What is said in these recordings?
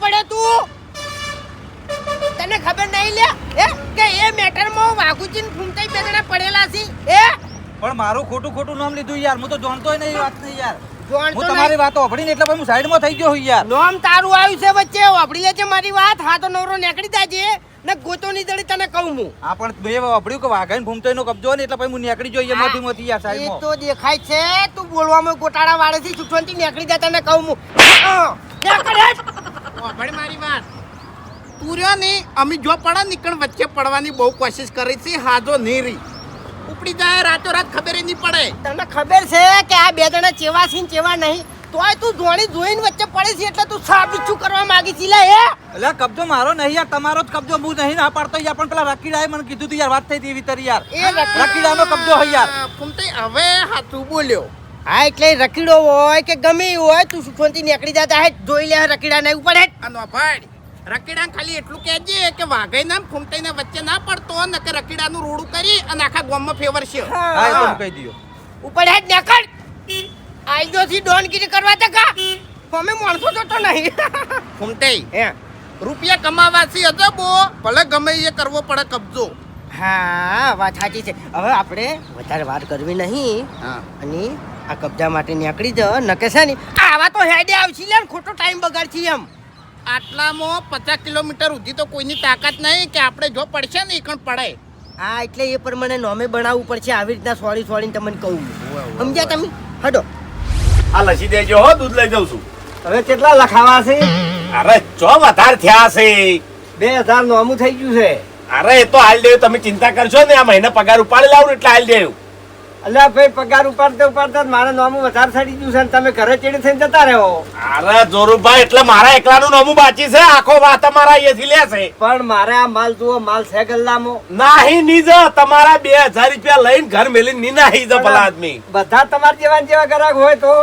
પડે તું? તને ખબર નહીં લે કે એ મેટરમાં વાઘુજી ને ફૂમતાઈ બે જણા પડેલા છે પણ મારું ખોટું નામ લીધું યાર. હું તો જાણતો નહીં વાત નહીં યાર. હું તમારી વાત ઓભળીને એટલે પછી હું સાઈડમાં થઈ ગયો હું યાર. નામ તારું આવ્યું છે વચ્ચે ઓભળી લેજે મારી વાત. હા તો નવરો નીકળી જાજે ને ગોતો ની દડી તને કહું હું. હા પણ મેં ઓભળ્યું કે વાઘાઈને ફૂમતાઈ નો કબજો ને એટલે પછી હું નીકળી જોઈએ મોથી યાર સાઈડમાં. એ તો દેખાય છે તું બોલવામાં ગોટાળા વાળે છે. છૂટવાથી નીકળી જા તને કહું હું. ઓભળ મારી વાત. તું રહ્યો ને અમે જો પડે નીકળ વચ્ચે પડવાની બહુ કોશિશ કરી છે. હાજો નહીં રહી ઉપડી જાય રાતોરાત ખબર નહીં પડે. તને ખબર છે કે આ બે જણા ચેવા છે ને ચેવા નહીં. તોય તું જોઈને વચ્ચે પડે છે એટલે તું સાબિતું કરવા માંગી છે લે એટલે કબજો મારો નહીં યાર, તમારો જ કબજો. હું નહીં ના પાડતો યાર, પણ પેલા રકીડાએ મને કીધું તું યાર, વાત થઈ હતી વિતર યાર. રકીડાનો કબજો હોય યાર. ફૂમતાઈ હવે હાથું બોલ્યો. હા એટલે રકીડો હોય કે ગમે હોય તું સુખવંતી નીકળી જતા હે જોઈ લે રકીડા નહીં ઉપડે. આનો ભાઈ રકીડા ખાલી એટલું કહેજે કે વાઘઈ ના ફૂમતાઈ ના વચ્ચે ના પડતો ને કે રકીડાનું રોડું કરી અને આખા ગામમાં ફેવર છે. હા એ તો કહી દિયો. ઉપડે જ નીકળ. આઈજો થી ડોનગીરી કરવા તકા અમે માણસો જોતો નહીં. ફૂમતાઈ હે રૂપિયા કમાવા છે અજબો ભલે ગમે એ કરવો પડે કબજો. હા વાત સાચી છે. હવે આપણે વધારે વાત કરવી નહીં હા અને આ કબજા માટે નીકળી જ નકે છે ને આવા તો હેડે આવશે લે ખોટો ટાઈમ બગાડছি એમ. આટલામાં 50 કિલોમીટર સુધી તો કોઈની તાકાત નહીં કે આપણે જો પડશે ને એકણ પડે. હા એટલે એ પ્રમાણે નોમે બનાવવું પડશે. આવી રીતના સોળીને તમને કહું સમજ્યા તમે? હડો આ લસી દેજો હો, દૂધ લઈ જાઉં છું. હવે કેટલા લખાવા છે? અરે ચો વધારે થયા છે. 2000 નોમું થઈ ગયું છે. અરે એ તો હાલ દેવું, તમે ચિંતા કરશો ને. આ મહિને પગાર ઉપાડી લાવું એટલે હાલ દેવું. અલ્યા ભાઈ પગાર ઉપાડતા મારા નોમું વધારે સડી ગયું છે ને તમે ઘરે ચેડી થઈને જતા રહો. અરે જોરુભાઈ એટલે મારા એકલાનું નોમું બાકી છે. આખો વાત અમારા અહીંયાથી લે છે. પણ મારે આ માલ જુઓ, માલ છે ગલ્લામાં. નાહી નીજ તમારા 2000 રૂપિયા લઈને ઘર મેલી ની નાહી જ ભલા આદમી. બધા તમારા જેવા ગ્રાહક હોય તો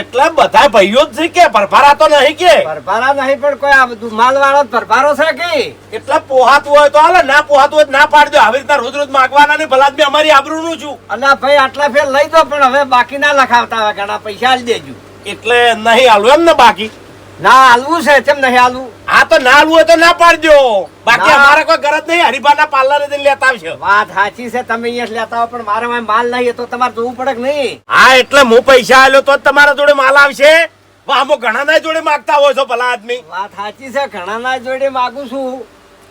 એટલા બધા ભાઈઓ જ છે કે ભરભારા તો નહીં કે ભરભારા નહીં, પણ કોઈ આ બધું માલ વાળો ભરભારો છે કે એટલા પોહાતું હોય તો હાલે, ના પોહાતું હોય ના પાડજો. આવી રીતના રોજ માગવાના નહીં. ભલા આદમી અમારી આબરૂનું છું. અલ્યા ભાઈ આટલા ફેર લઈ દો, પણ હવે બાકી ના લખાવતા હોય. ઘણા પૈસા આલી દેજો. એટલે નહીં હાલવું એમ ને બાકી? ના હાલવું છે, કેમ નહીં હાલવું? હા તો ના હાલવું હોય તો ના પાડજો. બાકી ના. અમારે કોઈ ગરજ નહીં. હરિભાના પાર્લરે જઈને લેતા આવશે. વાત સાચી છે, તમે અહીંયા લેતા હો, પણ મારે માલ નહીં એ તો તમારે જોવું પડે કે નહીં? હા એટલે હું પૈસા આલ્યો તો જ તમારા જોડે માલ આવશે. આમાં ઘણા ના જોડે માગતા હોય છો ભલા આદમી. વાત સાચી છે, ઘણા ના જોડે માગું છું,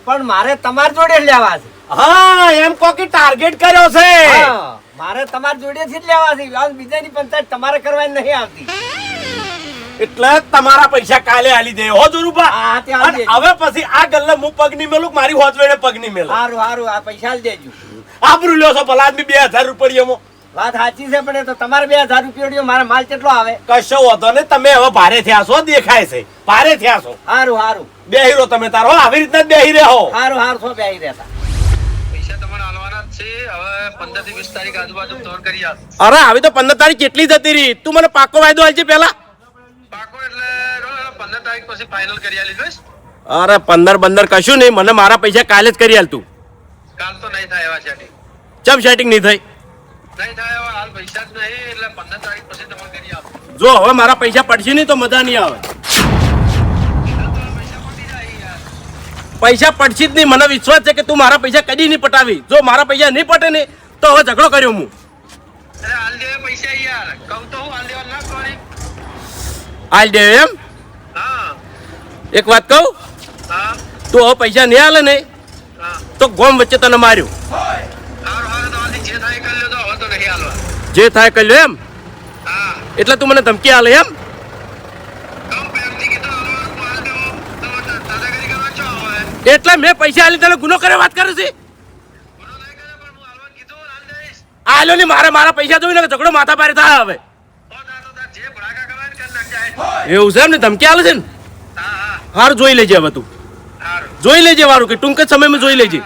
પણ મારે તમારી જોડે જ લેવા છે. હા એમ કો કે ટાર્ગેટ કર્યો છે. હા, મારે તમારી જોડેથી જ લેવા છે. આ બીજાની પંચાયત તમારે કરવાની નહીં આવતી. એટલે તમારા પૈસા કાલે આલી દે હો જોરુભા. હા, તે આલી દેજો. હવે પછી આ ગલ્લે હું પગ નહીં મેલું, મારી હોજવેડે પગ નહીં મેલું. સારું સારું, આ પૈસા આલી દેજો. આબરૂ લ્યો છો ભલા આદમી 2000 રૂપિયામાં. વાત સાચી છે, પણ એ તો તમારે 2000 રૂપિયા મારા માલ કેટલો આવે? કશો વાંધો નહીં. તમે હવે ભારે થયા છો, દેખાય છે ભારે થયા છો. સારું સારું, બેહી રહો તમે તારો. આવી રીતના જ બેહી રહો. સારું સારું, છો બેહી રહેતા. પૈસા તમારે આલવાના જ છે. હવે 15 થી 20 તારીખ આજુબાજુ કવર કરી આપ. અરે આવી તો 15 તારીખ કેટલી જતી રહી. તું મને પાકો વાયદો આલજે પેલા. પાકો એટલે 15 તારીખ પછી ફાઇનલ કરી આલી જોઈશ. અરે 15 કશું નહીં. મને મારા પૈસા કાલે જ કરી આલ તું. કાલ તો નહીં થાય એવા સેટિંગ. ચમ સેટિંગ નહીં થઈ? નહીં થાય એવા હાલ પૈસા જ નહીં એટલે 15 તારીખ પછી તમારે કરી આપ. જો હવે મારા પૈસા પડશે નહીં તો મજા નહીં આવે. પૈસા પડી જાય યાર. પૈસા પડશે જ નહીં. મને વિશ્વાસ છે કે તું મારા પૈસા કદી નહીં પટાવી. જો મારા પૈસા નહીં પટે ને તો હવે ઝઘડો કર્યો હું. અરે હાલ દે પૈસા યાર. કહું તો હું હાલ દેવા ના કોની. હાલ દે એમ? હા એક વાત કહું, હા તું હવે પૈસા નહીં હાલે ને હા. તો ગોમ વચ્ચે તને માર્યું. સારું સારું, તો હાલથી જે થાય કરી લો. તો હવે તો નહીં હાલવા. જે થાય કરી લો એમ? હા એટલે તું મને ધમકી હાલે એમ? કહું પ્રેમથી કીધું હાલવાનું માલ દેવો. તો દાદાગીરી કરવા છો હવે. એટલે મેં પૈસા હાલી તને ગુનો કરે વાત કરે છે? ગુનો નહીં કરે પણ હું હાલવાનું કીધું હાલ દઈશ. હાલ્યો નહીં. મારા પૈસા જોઈને ઝઘડો માથા પારે થાય હવે. જે ભડાકા કરવા ને કરી નાખજે. એવું છે એમ ને? ધમકી હાલે છે ને? હા હા હારું જોઈ લેજે હવે તું. સારું. જોઈ લેજે વારું કે ટૂંક જ સમયમાં જોઈ લેજે.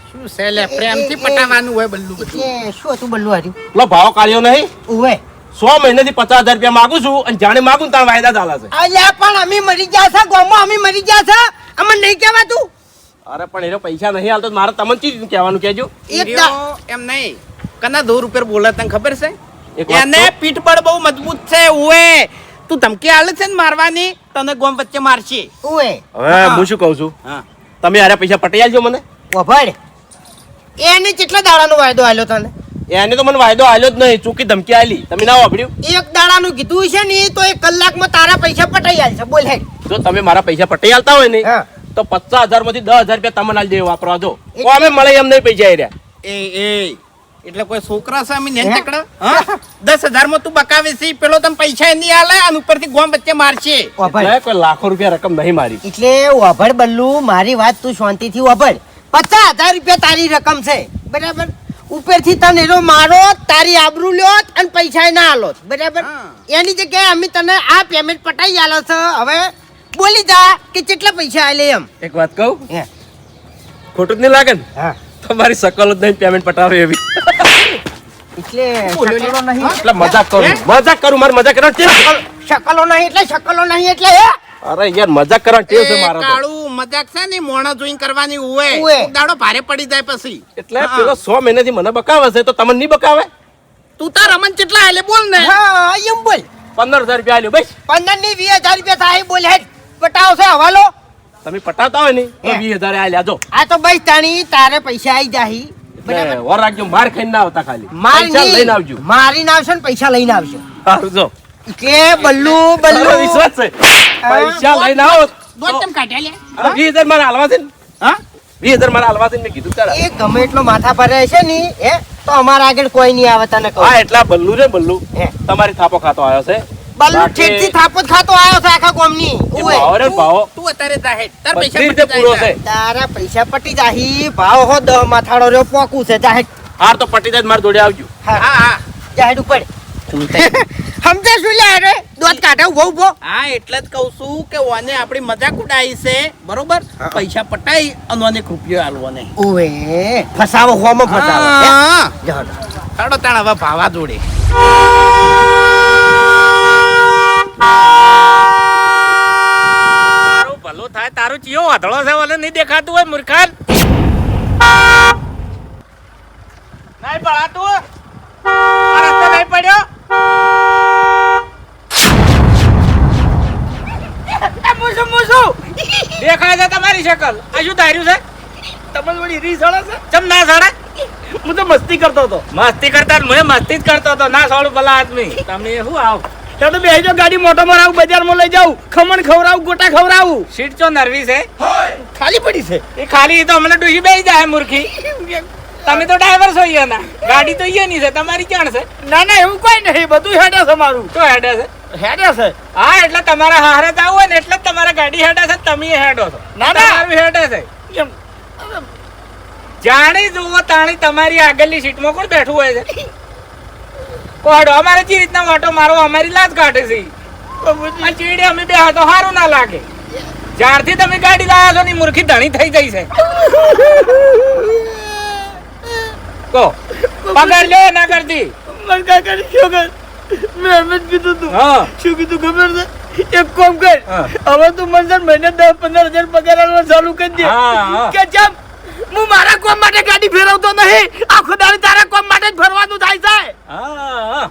શું છે લે પ્રેમથી પટાવાનું હોય બલ્લું બધું. એ શું હતું બલ્લુ હાર્યું? પેલો ભાવ કાઢ્યો નહીં? ઉવે 100 મહિનાથી 50,000 રૂપિયા માંગુ છું અને જાણે માંગુ તાર વાયદા ચાલે છે. અલ્યા પણ અમે મરી ગયા છે ગોમાં. અમે મરી ગયા છે. અમને નહીં કહેવાતું. અરે પણ એનો પૈસા નહીં હાલતો તો મારે તમને ચીજ કહેવાનું કહેજો. ઈર્યો એમ નહીં. કના 2 રૂપિયા બોલે તને ખબર છે? એક વાત એને કહું? પીઠબળ બહુ મજબૂત છે. ઉએ તું ધમકી આલે છે ને મારવાની, તને ગોમ વચ્ચે મારશે. ઓએ હવે હું શું કહું છું હા. તમે આરે પૈસા પટાઈ આલજો મને વભાડ એને કેટલા દાડાનો વાયદો આલ્યો તને? એને તો મને વાયદો આલ્યો જ નહીં, ચૂકી ધમકી આલી. તમે ના વાપર્યું? એક દાડાનું કીધું છે ને તો 1 કલાકમાં તારા પૈસા પટાઈ આલશે. બોલ હેડ. જો તમે મારા પૈસા પટાઈ આલતા હોય ને હા. તો 50,000 માંથી 10,000 રૂપિયા તમને આલી દેવા વાપરવા દો. એટલે- અમે મળે એમ નહીં પૈસા એ રહ્યા. એ એટલે કોઈ છોકરા સામે ને તકડા, હા? 10,000 માં તું બકાવે છે, પેલો તને પૈસા નહીં આલે અને ઉપરથી ગોમ વચ્ચે મારશે. વભાડ એટલે કોઈ લાખો રૂપિયા રકમ નહીં મારી. એટલે વભાડ બલ્લુ, મારી વાત તું શાંતિથી વભાડ. 50,000 રૂપિયા તારી રકમ છે, બરાબર? ઉપરથી તને એનો મારો, તારી આબરૂ લ્યો અને પૈસા ના આલો, બરાબર? હા. એની જગ્યાએ અમે તને આ પેમેન્ટ પટાઈ આલો છે. હવે બોલી જા કે કેટલા પૈસા આલે એમ. એક વાત કહું, હે. ખોટું જ નહીં લાગે ને? હા. તમારી શકલ જ નહીં પેમેન્ટ પટાવે એવી. એટલે શકલો નહીં એટલે મજાક કરું મારે મજાક કરવાનો ટેવ છે. શકલો નહીં એટલે હે? અરે યાર મજાક કરવાનો ટેવ છે એ મારો તો. કાળું મજાક છે ને મોણા જોઈને કરવાની ઉવે. હોય, દાડો ભારે પડી જાય પછી. એટલે હા. પેલો 100 મહિનાથી મને બકાવે છે તો તમને નહીં બકાવે? તું તાર રમણ કેટલા આલે બોલ ને. હા એમ બોલ. 15,000 રૂપિયા આલ્યો બસ. 15 ની 20,000 રૂપિયા થાય. બોલ હેડ. પટાવ છે હવાલો. તમે પટાવતા હોય ને તો હે. 20,000 આલ્યા જો. આ તો બસ તાણી તારે પૈસા આવી જાહી. એટલે વર રાખજો, માર ખાઈને ના આવતા ખાલી. માર પૈસા નહીં. લઈને આવજો. મારીને આવશે ને પૈસા લઈને આવશે. સારું જો. કે બલ્લુ તમારો વિશ્વાસ છે? પૈસા લઈને આવો તો- દોત તેમ કાઢ્યા લે. અરે 20,000 મારે હાલવા છે ને? હા? 20,000 મારે હાલવા છે ને મેં કીધું તારા. એ ગમે એટલો માથા પર રહેશે ને હે તો અમારા આગળ કોઈ નહીં આવે તને કહું. હા એટલા બલ્લુ છે બલ્લુ. હે. તમારી થાપો ખાતો આવ્યો છે. બલ્લુ બાકી ઠેઠથી થાપો જ ખાતો આવ્યો છે આખા ગામની. એ ઉવે. ભાવો રે ભાવો તું અત્યારે જાહેર તાર પૈસા બધી રીતે પટી પૂરો જાય. છે. તારા પૈસા પટી જાહી. ભાવ હો 10 માથાડો રહ્યો પોકું છે. જાહેર હાર તો પટી જાય મારે જોડે આવજો. હા હા જાહેર ઉપર સમજે શું લે રે દોત કાઢે ઉભો ઉભો. હા એટલે જ કહું છું કે ઓને આપણી મજાક ઉડાઈ છે, બરોબર? પૈસા પટાઈ અને ઓને એક રૂપિયો આલવો નહીં. ઉવે ફસાવો હોમાં ફસાવો. હે? હા. જાઓ. તાડો તાણ હવે ભાવા જોડે. તારું ભલું થાય, તારું ચિયો વાધળો છે ઓલે નહીં દેખાતું હોય મૂર્ખાન. નહીં પડાતું? આ રસ્તો નહીં પડ્યો? દેખાય છે તમારી શકલ. આ શું ધાર્યું છે? તમને વળી રીસ હળે છે? ચમ ના સડે? હું તો મસ્તી કરતો હતો. મસ્તી કરતા જ મેં મસ્તી જ કરતો હતો. ના સોડું ભલા આદમી. તમે શું આવ ચાલો બેસી જાઓ, ગાડી મોટો મરાવું, બજારમાં લઈ જાઉં, ખમણ ખવડાવું, ગોટા ખવડાવું. સીટ ચો નરવી છે? ખાલી પડી છે. એ ખાલી તો હમણાં ડૂસી બેસી જાય મૂર્ખી. તમે તો ડ્રાઈવર છો અહીંયાના. ગાડી તો અહીંયાની છે, તમારી ક્યાં છે? ના ના એવું કોઈ નહીં, બધું હેડે છે મારું. તો હેડે છે? હેડે છે. હા એટલે તમારા હારે જ આવું હોય ને એટલે જ તમારા ગાડી હેડે છે, તમે હેડો છો. ના, ના. તમારું હેડે છે. એમ. જાણી જુઓ તાણી તમારી આગળની સીટમાં કોણ બેઠું હોય છે? કોડો અમારે જે રીતના વાટો મારો અમારી લાજ કાઢે છે. આ ચીડે અમે બે તો સારું ના લાગે. જ્યારથી તમે ગાડી લાવ્યા છો ની મૂર્ખી ધણી થઈ ગઈ છે. કહો પગાર લ્યો ના કરતી. મારા કાકાની છોકર, મેં એમ જ કીધું તું. હા શું કીધું ખબર છે? એક કામ કર, હા. હવે તું મને છે ને મહિને 10-15 હજાર પગાર આલવાનો ચાલુ કરી દે. હા, હા. કે જેમ હું મારા કામ માટે ગાડી ફેરવતો નહીં, આખો દાડી તારા કામ માટે જ ફરવાનું થાય છે. હા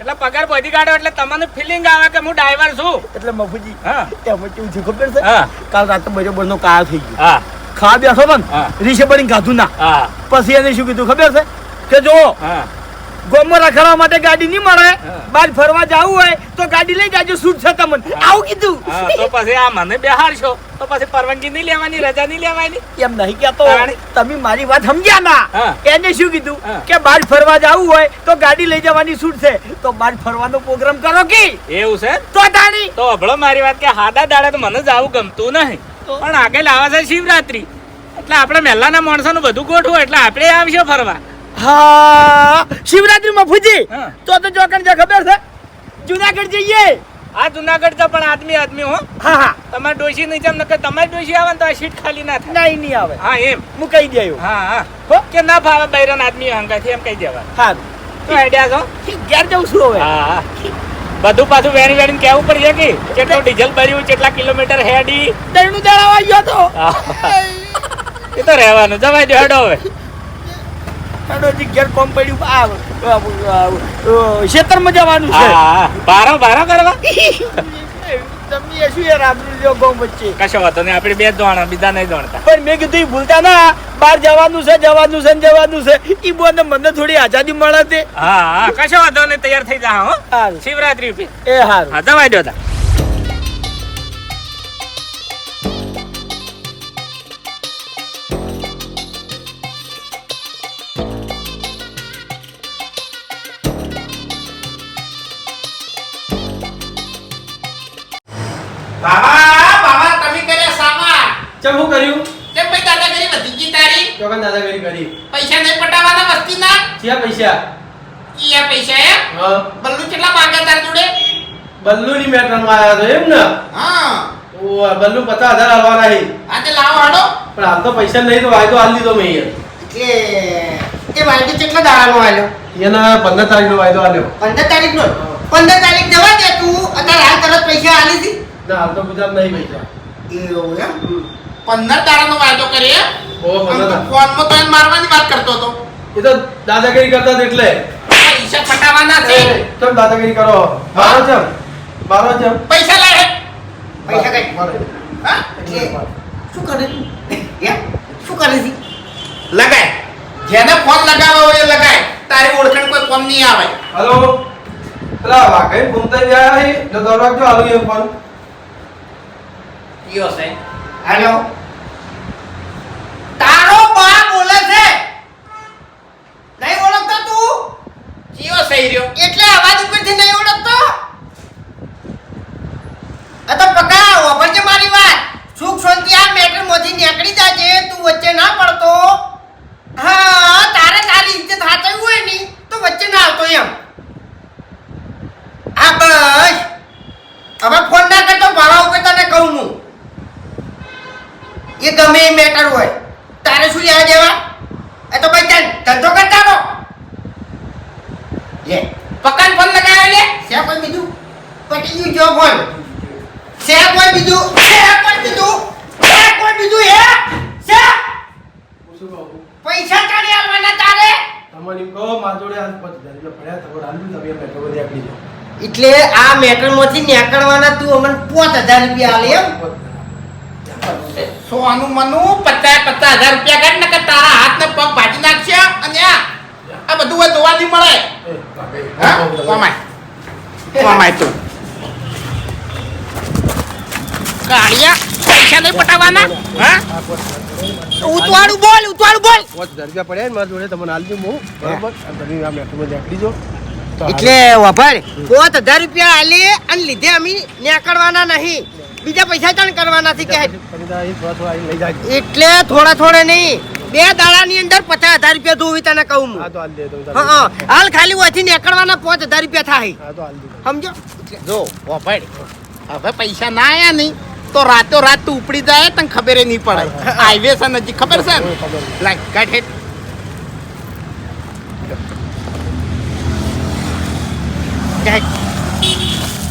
એટલે પગાર બધી કાઢો એટલે તમને ફિલિંગ આવે કે હું ડ્રાઈવર છું. એટલે મફુજી હા એમાં કેવું છે ખબર છે? હા કાલ રાતે બરોબર નો કાયો થઈ ગયો. હા ખાવા બેઠો તો ને, હા. રીસે પડીને ખાધું ના. હા પછી એને શું કીધું ખબર છે? કે જો હા ગોમમાં રખડવા માટે ગાડી નહીં મળે, હા. બહાર ફરવા જવું હોય તો ગાડી લઈ જાજો, છૂટ છે તમને. આવું કીધું. હા તો પછી આ મને બેહાડશો તો પછી પરવાનગી નહીં લેવાની, રજા નહીં લેવાની. એમ નહીં કેતો, તાણી. તમે મારી વાત સમજ્યા ના. હા. એને શું કીધું હા. કે બહાર ફરવા જવું હોય તો ગાડી લઈ જવાની છૂટ છે, તો બહાર ફરવાનો પ્રોગ્રામ કરો કે એવું છે? તો તાણી. તો અભળો મારી વાત કે હાદા દાડે તો મને જાવું ગમતું નહીં, પણ આગળ આવે છે શિવરાત્રી એટલે આપણે મહેલાના માણસોનું બધું ગોઠવું એટલે આપણે આવશે ફરવા. હા શિવરાત્રી માં ફૂજી હા. તો ચોકણ છે ખબર છે? જુનાગઢ જઈએ. આ જુનાગઢ તો પણ આદમી આદમી હો. હા હા, તમારે ડોશી નહીં જેમ નકર તમારી ડોશી આવે ને તો આ સીટ ખાલી ના થાય. નહીં નહીં આવે. હા એમ. હું કહી દેવું. હા હા હો. કે ના ફાવે બૈરન આદમી હંગાથી એમ કહી દેવા. હા, તો આઈડિયા છો? ઘેર જવું છું હવે. હા હા બધું પાછું વેણી વેણીને કેવું પડશે કે કેટલું ડીઝલ ભર્યું, કેટલા કિલોમીટર હેડી. દહીંનું દાડા ગયો તો. એ તો રહેવાનું, જવાય દો હેડો હવે. હેડો જી ઘેર કોમ પડ્યું. આ ખેતરમાં જવાનું છે હા બારો બારો કરવા તમે શું યાર આબરૂ લ્યો ગામ વચ્ચે કશો વાતો નહીં આપણે બે જ દોણા બીજા નહીં દોણતા પણ મેં કીધું ઈ ભૂલતા ના બહાર જવાનું છે ઈ બોને મને થોડી આઝાદી મળે તે હા હા કશો વાતો નહીં તૈયાર થઈ જા હો હારું. શિવરાત્રી ઉપર એ હારું હા દવાઈ દો તા બાબા તમે કર્યા સામા ચમ હું કર્યું તે ભાઈ દાદાગીરી વધી ગઈ તારી ચોકન દાદાગીરી કરી પૈસા નહીં પટાવાના વસ્તીના ક્યાં પૈસા ઈયા પૈસા હે હા બલ્લુ કેટલા માંગે તાર જોડે બલ્લુની મેટરમાં આવ્યા તો એમ ને હા ઓ બલ્લુ 50,000 આલવાના છે આજે લાવો હાડો પણ હાલ તો પૈસા નહીં તો વાયદો હાલ દીધો મેં એ વાયદો કેટલા દાડાનો આલ્યો એના 15 તારીખનો વાયદો આલ્યો 15 તારીખનો 15 તારીખ જવા દે તું અત્યારે હાલ તરત પૈસા આલી દી ના હાલ તો ગુજરાત નહીં પૈસા એવું એમ 15 દાડાનો વાયદો કરે ઓ 15 ફોનમાં તો એને મારવાની વાત કરતો હતો એ તો દાદાગીરી કરતા હતા એટલે પૈસા પટાવાના છે ચમ દાદાગીરી કરો મારો ચમ પૈસા લાવે પૈસા કઈ મારો હા શું કરે તું હે શું કરે છે લગાય જેને ફોન લગાવવો હોય એ લગાય તારી ઓળખાણ કોઈ કોમ નહીં આવે હલો પેલા વાઘઈ ઘૂમતા ગયા હે જો દરવાજો જો હાલો એમ ફોન ઈયો છે હેલો તારો બા બોલે છે નહીં ઓળખતો તું ઈયો છે ઈયો એટલે અવાજ ઉપરથી નહીં ઓળખતો આ તો પકા વભરજે મારી વાત સુખ શાંતિ આ મેટર માંથી નીકળી જાજે તું વચ્ચે ના પડતો હા તારે તારી ઇજ્જત હાચવી હોય ની તો વચ્ચે ના આવતો એમ આ બસ હવે ફોન ના કરતો ભાડા ઉપર તને કહું હું એ ગમે એ મેટર હોય તારે શું લેવા દેવા એ તો ભાઈ ધંધો કરતા રહો લે પકડ ફોન લગાવ્યો લે છે કોઈ બીજું પટી ગયું જો ફોન છે કોઈ બીજું હે પૈસા કાઢી આવવાના તારે તમને કહો માર જોડે હાલ 50,000 રૂપિયા પડ્યા તો હાલ તમે મેટ્રો પર નીકળી જાઓ એટલે આ મેટર માંથી નીકળવાના તું અમને 5,000 રૂપિયા આલે એમ સોનું મનું 50,000 રૂપિયા કાઢ નકર તારા હાથ ને પગ ભાજી નાખશે અને આ બધું હોય જોવા નહીં મળે હા કમાય તું કાળિયા પૈસા નહીં પટાવાના હા ઉતવાળું બોલ 5,000 રૂપિયા પડ્યા ને મારા જોડે તમને હાલ દઉં હું બરાબર અને તમે આ મેટ્રો પર નીકળી જાઓ તો એટલે વભાર 5,000 રૂપિયા આલે અને લીધે અમે નીકળવાના નહીં બીજા પૈસા ચાણ કરવાના છે કે તમે તો અહીં થોડા અહીં લઈ જાજો એટલે થોડા નહીં 2 દાડાની અંદર 50,000 રૂપિયા ધોવી તને કહું હું હા તો હાલ દે તો હા હાલ ખાલી ઓથી નીકળવાના 5,000 રૂપિયા થાય હા તો હાલ દે સમજો જો વભાડ હવે પૈસા ના આયા નહીં તો રાતો રાત તું ઉપડી જાય તને ખબર નહીં પડે હાઈવે છે નજીક ખબર છે ને લાગ કાઢ હેઠ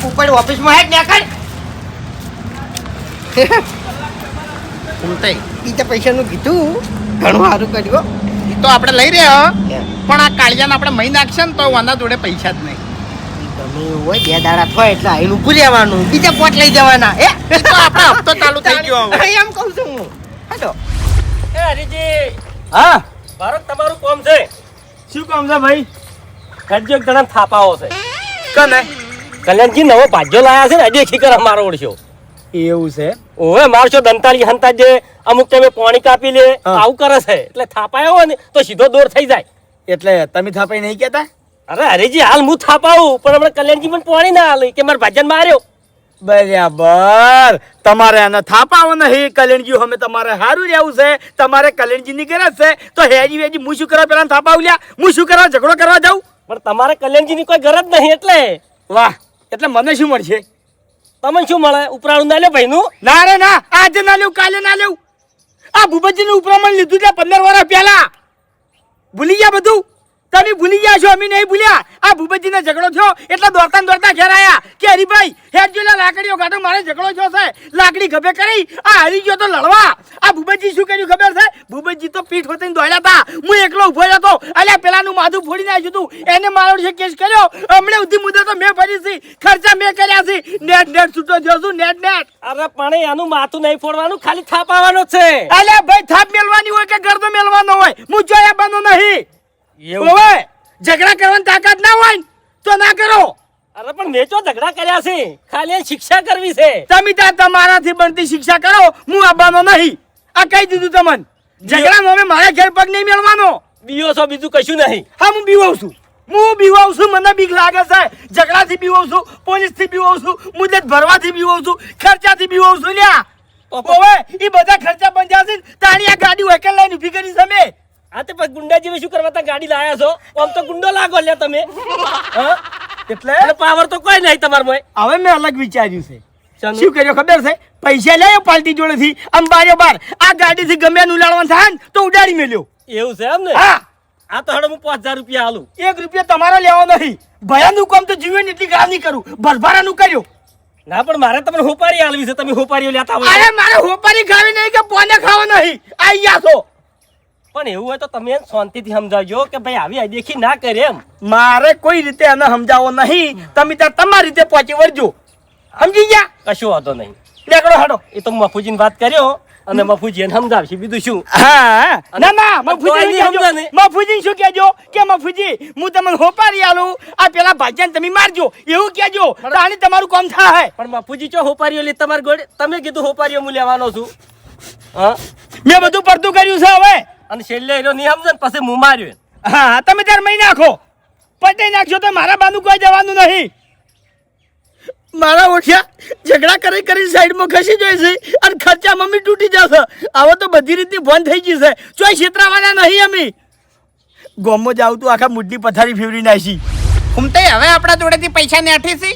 ઉપર ઓફિસમાં હેડ નીકળ બીજા પૈસાનું કીધું ઘણું સારું કર્યું ઈ તો આપણે લઈ રહ્યા પણ આ કાળિયાને આપણે મહી નાખશે ને તો આના જોડે પૈસા જ નહીં તમે હોય 2 દાડા થાય એટલે આઈને ઉભું રહેવાનું બીજા પોટ લઈ જવાના હે ઈ તો આપણે હપ્તો ચાલુ થઈ ગયો હવે એમ કહું છું હું હેડો એ હરીજી હા ભારત તમારું કોમ છે શું કામ છે ભાઈ કરજો એક જણા થાપાઓ છે કને કલ્યાણજી નવો ભાજ્યો લાયા છે ને અડે ખીકર મારો ઓળખ્યો એવું છે ઓવે મારશો દંતાળી હંતા જે અમુક ટાઈમે પાણી કાપી લે હા. આવું કરે છે એટલે થાપાયો હોય ને તો સીધો દોર થઈ જાય એટલે તમે થાપાઈ નહીં કહેતા અરે હરીજી હાલ હું થાપાવું પણ હમણાં કલ્યાણજી પણ પાણી ના હાલે કે મારા ભાજન માર્યો બરાબર તમારે આને થાપાવો નહીં કલ્યાણજી અમે તમારે સારું રહેવું છે તમારે કલ્યાણજી ની ગરજ છે તો હેજી વેજી હું શું કરવા પેલા થાપાવ લ્યા હું શું કરવા ઝઘડો કરવા જાઉં પણ તમારે કલ્યાણજી ની કોઈ ગરજ નહીં એટલે વાહ એટલે મને શું મળશે તમને શું મળે ઉપરાણું ના લે ભાઈ નું ના રે ના આજે ના લેવું કાલે ના લેવું આ ભૂપતજી નું ઉપરામણ લીધું છે 15 વર્ષ પહેલા ભૂલી ગયા બધું તમે ભૂલી ગયા છો, અમે નહીં ભૂલ્યા. આ ભૂપતજીને ઝઘડો થયો એટલે દોડતા ને દોડતા ઘેર આયા કે હરીભાઈ હેડ જો લાકડીઓ કાઢો, મારે ઝઘડો થયો છે. લાકડી ગભે કરી આ હરી ગયો તો લડવા. આ ભૂપતજી શું કર્યું ખબર છે? ભૂપતજી તો પીઠ હોતીને દોડ્યા હતા, હું એકલો ઉભો હતો. અલ્યા પેલાનું માથું ફોડી નાખ્યું તું, એને મારો છે કેસ કર્યો. હમણે ઉધી મુદ્દે તો મેં ભરી છે, ખર્ચા મેં કર્યા છે. નેટ નેટ છૂટો થયો છું, નેટ નેટ. અરે પણ એનું માથું નહીં ફોડવાનું, ખાલી થાપ આવવાનો છે. અલ્યા ભાઈ થાપ મેલવાની હોય કે ગરદો મેલવાનો હોય, હું જોયા બાનો નહીં. ઓવે ઝઘડા કરવાની તાકાત ના હોય ને તો ના કરો. અરે પણ મેં તો ઝઘડા કર્યા છે, ખાલી એને શિક્ષા કરવી છે. તમે ત્યાં તમારાથી બનતી શિક્ષા કરો, હું આવવાનો નહીં. આ કહી દીધું તમને. ઝઘડા અમે મારા ઘેર પગ નહીં મેળવાનો. બીઓ છો બીજું કશું નહીં. હા હું બીવાઉં છું, હું બીવાઉં છું. મને બીક લાગે છે. ઝઘડાથી બીવાઉં છું, પોલીસથી બીવાઉં છું, મુદત ભરવાથી બીવાઉં છું, ખર્ચાથી બીવાઉં છું. લ્યા ઓવે એ બધા ખર્ચા બંધ જશે તાણી આ ગાડી વહીકલ લઈને ઊભી કરી તમે. હા તે પછી ગુંડા જેવી શું કરવા તા ગાડી લાયા છો? આમ તો ગુંડો લાગો લે તમે. હા એટલે પાવર તો કોઈ નહીં તમારમાં. હવે મેં અલગ વિચાર્યું છે. શાનું? શું કર્યો ખબર છે? પૈસા લાવ્યો પાર્ટી જોડેથી અંબાર્યો બાર. આ ગાડીથી ગમે એનું ઉડાડવાનું થાય ને તો ઉડાડી મેલ્યો. એવું છે એમ ને? હા આ તો હડો હું 5000 રૂપિયા આલું. 1 રૂપિયા તમારો લેવો નહીં. ભયાનું કામ તો જીવન એટલી ગાળ નહીં કરું. ભરભરાનું કર્યું. ના પણ મારે તમને હોપારી આલવી છે, તમે હોપારીઓ લેતા હોય. અરે મારે હોપારી ખાવી નહીં કે પોને ખાવો નહીં. આઈ ગયા છો. પણ એવું હોય તો તમે એને શાંતિથી સમજાવજો કે ભાઈ આવી દેખી ના કરે એમ. મારે કોઈ રીતે એને સમજાવો નહીં. તમે ત્યાં તમારી રીતે પહોંચી વળજો. સમજી ગયા? કશો વાંધો નહીં. લેકડો હાડો. એ તો મફુજીને વાત કર્યો અને મફુજી એને સમજાવશે, બીજું શું. હા ના ના તો મફુજી નહીં સમજે ને. મફુજી શું કહેજો કે મફુજી હું તમને હોપારી આલું, આ પેલા ભાજ્યાને તમે મારજો એવું કહેજો. તાણી તમારું કામ થાય. પણ મફુજી ચો હોપારીઓ લે તમારી ગોળે? તમે કીધું હોપારીઓ હું લેવાનો છું. હા મેં બધું પડતું કર્યું છે હવે. અને છેલ્લે એનો નહીં સમજે ને પછી હું માર્યો. હા તમે ત્યારે મહી નાખો, પટાઈ નાખશો તો મારા બાનું કોઈ જવાનું નહીં. મારા ઓઠિયા ઝઘડા કરી કરી સાઈડમાં ખસી જાય છે અને ખર્ચા મમ્મી તૂટી જશે. હવે તો બધી રીતે બંધ થઈ ગઈ છે. ચોય છેતરાવાના નહીં અમે. ગોમમાં જાવ તું આખા મુડની પથારી ફેરવી નાખી. ફૂમતાઈ હવે આપણા જોડેથી પૈસા નેઠી છે.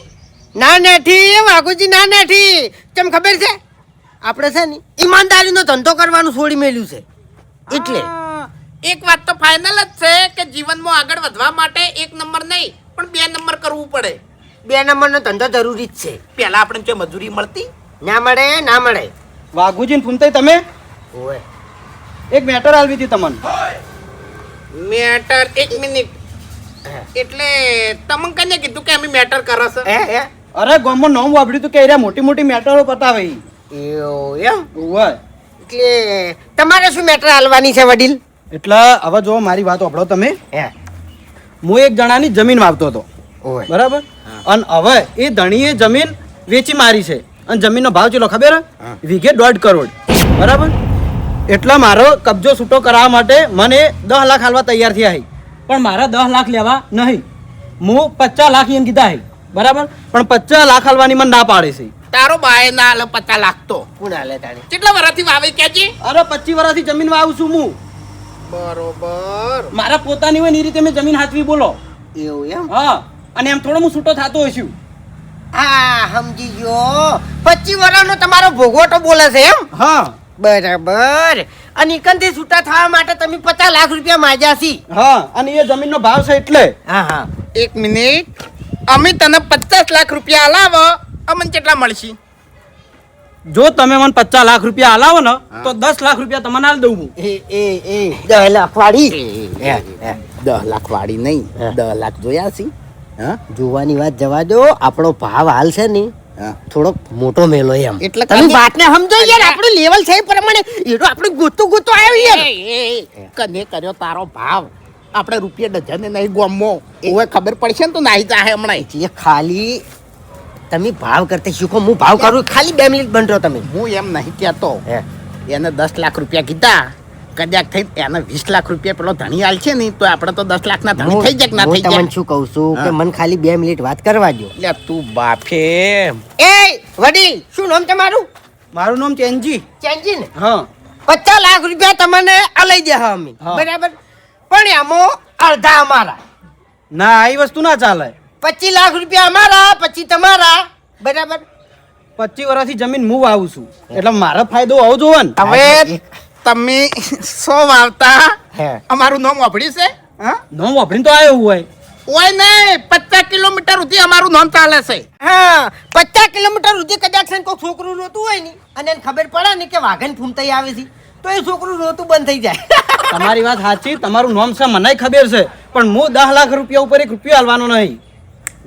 ના નેઠી વાઘુજી, ના નેઠી. કેમ ખબર છે? આપણે છે ને ઈમાનદારીનો ધંધો કરવાનું છોડી મેલ્યું છે એટલે. એક વાત તો ફાઇનલ જ છે કે જીવનમાં આગળ વધવા માટે 1 નંબર નહીં પણ 2 નંબર કરવું પડે. 2 નંબરનો ધંધો જરૂરી જ છે. પેલા આપણે જો મજૂરી મળતી. ના મળે ના મળે. વાઘુજી ફૂમતાઈ તમે ઓય એક મેટર આલવી હતી તમને. Matter 1 minute. એટલે તમને કને કીધું કે અમે મેટર કરો છો? હે અરે ગામમાં નામ વાપર્યું હતું કે એરિયા મોટી મોટી મેટરો પતાવે ઈ. એવું એમ? ઓય એટલે તમારે શું મેટર હાલવાની છે વડીલ? એટલે હવે જો મારી વાત સાંભળો તમે. હે હું એક જણાની જમીન વાવતો હતો, ઓય બરાબર? અને હવે એ ધણીએ જમીન વેચી મારી છે અને જમીનનો ભાવ ચેલો ખબર હે? વીઘે 1.5 કરોડ, બરાબર? એટલે મારો કબજો છૂટો કરાવવા માટે મને 10 લાખ હાલવા તૈયાર થયા છે. પણ મારા 10 લાખ લેવા નહીં, હું 50 લાખ એમ કીધા છે, બરાબર? પણ 50 લાખ હાલવાની મને ના પાડે છે. તારો બાય ના હાલે 50 લાખ તો. કોણ હાલે તાણી? કેટલા વર્ષથી વાવી કેજી? અરે 25 વર્ષથી જમીન વાવું છું હું. બરોબર. મારા પોતાની હોય ને એ રીતે મેં જમીન હાથવી, બોલો. એવું એમ? હા, અને એમ થોડો હું છૂટો થતો હશું. હા સમજી ગયો. 25 વર્ષનો તમારો ભોગવટો બોલે છે એમ? હા બરાબર. અને ઈકનથી છૂટા થવા માટે તમે 50 લાખ રૂપિયા માંગ્યા છી. હા, અને એ જમીનનો ભાવ છે એટલે. હા હા 1 મિનિટ. અમે તને 50 લાખ રૂપિયા હલાવો, અમને કેટલા મળશે? જો તમે મને 50 લાખ રૂપિયા હલાવો ને તો 10 લાખ રૂપિયા તમને હાલ દઉં હું. એ 10 લાખ વાળી. 10 લાખ વાળી નહીં, 10 લાખ જોયા છે. હા, જોવાની વાત જવા દો. આપણો ભાવ હાલ છે ને થોડોક મોટો મેલો એમ. એટલે તમે વાતને સમજો યાર. આપણું લેવલ છે એ પ્રમાણે એનો આપણે ગોતો આવ્યો યાર. કને કર્યો તારો ભાવ? આપણે રૂપિયા ડઝને નહીં ગોમો. ઓવે ખબર પડશે ને તો નાહી જાહે હમણાં. એટલે ખાલી તમે ભાવ કરતા શીખો. હું ભાવ કરું ખાલી 2 મિનિટ બંધ રહો તમે. હું એમ નહીં કહેતો. હે એને 10 લાખ રૂપિયા કીધા, કદાચ થઈ એને 20 લાખ રૂપિયા પેલો ધણી હાલ છે ને તો આપણે તો 10 લાખ ના ધણી થઈ જાય કે ના હું થઈ જાય? તમને શું કહું છું કે મને ખાલી 2 મિનિટ વાત કરવા દો. લે તું બાપે. એ વડીલ શું નામ તમારું? મારું નામ ચેનજી. ચેન્જી ને હા 50 લાખ રૂપિયા તમને આલાઈ દે અમે. હા. બરાબર. પણ એમાં અડધા અમારા. ના, આ વસ્તુ ના ચાલે. 25 લાખ રૂપિયા અમારા, પછી તમારા. બરાબર. 25 વર્ષથી જમીન હું વાવું છું એટલે મારો ફાયદો હોવો જોવે ને. હવે તમે 100 વાવતા હે અમારું નામ વાપર્યું છે? હા નોમ વાપરીને તો આવ્યો હોય ઓય નહીં 50 કિલોમીટર સુધી અમારું નામ ચાલે છે. હા 50 કિલોમીટર સુધી કદાચ છે ને કોઈ છોકરું રોતું હોય ને અને એને ખબર પડે ને કે વાઘન ફૂમતાઈ આવે છે તો એ છોકરું રોતું બંધ થઈ જાય. તમારી વાત સાચી, તમારું નામ છે મને ખબર છે, પણ હું 10 લાખ રૂપિયા ઉપર 1 રૂપિયો હાલવાનો નહીં.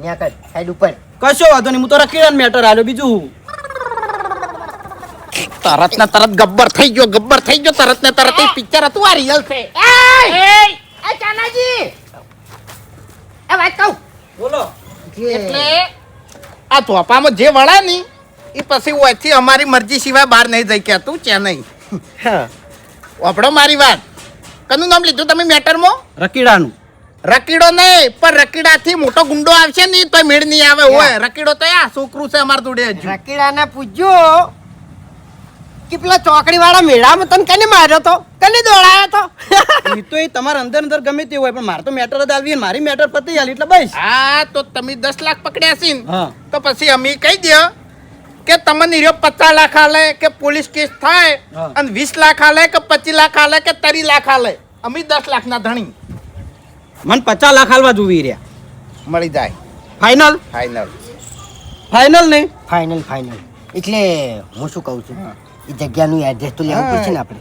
ન્યા કર સાઈડ ઉપર. કશો વાંધો નહીં, હું તો રખીડાનો મેટર આલ્યો, બીજું હું. તરત ને તરત ગબ્બર થઈ ગયો તરત ને તરત એ પિક્ચર હતું આ રિયલ છે. એ ચાનાજી એ વાત કહું બોલો. એટલે આ ધોપામાં જે વળે ને એ પછી ઓયથી અમારી મરજી સિવાય બહાર નહીં જઈ કે તું ચેન્નઈ. વાપડો મારી વાત. કનું નામ લીધું તમે મેટરમાં? રકીડાનું. રકીડો નહીં, પણ રકીડાથી મોટો ગુંડો આવશે ને તો મેળ નહીં આવે. હોય રકીડો તો આ છોકરું છે અમાર જોડે હજુ. રકીડાને પૂછજો કે પેલા ચોકડી વાળા મેળામાં તને કને માર્યો તો, કને દોડાયો તો? એ તો એ તમારા અંદર ગમે તે હોય, પણ મારે તો મેટર જ આલવી, મારી મેટર પતી હાલી એટલે બસ. હા તો તમે 10 લાખ પકડ્યા છે ને હા. તો પછી અમે કહી દે કે તમને 50 લાખ આલે કે પોલીસ કેસ થાય હા. અને 20 લાખ આલે કે 25 લાખ આલે કે 30 લાખ આલે, અમે 10 લાખના ધણી મને 50 લાખ હાલવા જોવી રહ્યા. મળી જાય. Final final. ફાઇનલ નહીં. ફાઇનલ એટલે હું શું કહું છું એ જગ્યાનું એડ્રેસ તો લેવું પડશે ને આપણે.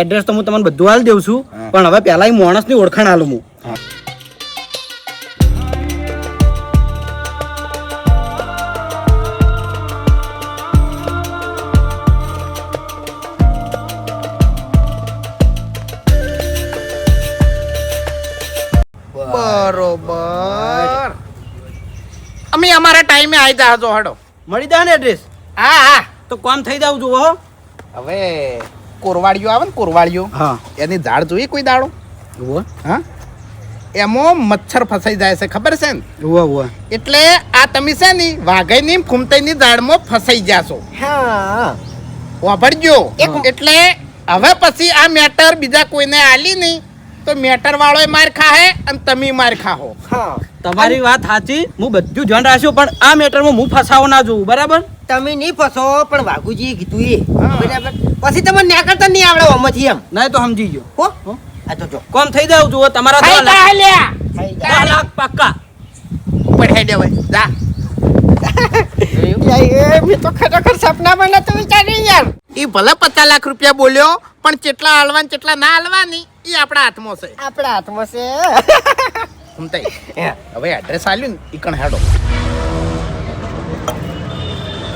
એડ્રેસ તો હું તમને બધું હાલ દઉં છું, પણ હવે પહેલા એ માણસની ઓળખાણ હાલું હું. બરોબર. અમે અમારા ટાઈમે આવી જાજો હડો. મળી જાય ને એડ્રેસ? હા હા. તો કામ થઈ જાવ જુઓ હો. હવે કોરવાળીઓ આવે ને કોરવાળીઓ, હા. એની ઝાડ જોઈ કોઈ દાડો? જુઓ હા, એમાં મચ્છર ફસાઈ જાય છે, ખબર છે ને? જુઓ. એટલે આ તમે છે ને વાઘઈની ફૂમતાઈની ઝાડમાં ફસાઈ જાશો. હા વાપરજો. એટલે હવે પછી આ મેટર બીજા કોઈને આલી નહીં તો મેટર વાળો માર ખાહે અને તમે માર ખાહો. હા તમારી વાત સાચી, હું બધું ધ્યાન રાખ્યું, પણ આ મેટરમાં હું ફસાવો ના જોઉં, બરાબર? તમે નહીં ફસો પણ વાઘુજી કીધું એ બરાબર. પછી તમને ન્યાકરતા નહીં આવડે આમાંથી એમ નહીં તો સમજી ગયો. હો આ તો જો કામ થઈ જાવ જુઓ તમારા 10 લાખ. ખાઈ લ્યા. 10 લાખ પાક્કા. ઉપર હેડે હવે જા. મેં તો ખરેખર સપનામાં નતું વિચાર્યું યાર. એ ભલે 50 લાખ રૂપિયા બોલ્યો, પણ કેટલા હાલવા ને કેટલા ના હાલવાની એ આપણા હાથમાં છે. આપણા હાથમાં છે. ફૂમતાઈ હવે એડ્રેસ આલ્યું ને ઈ કણ હેડો.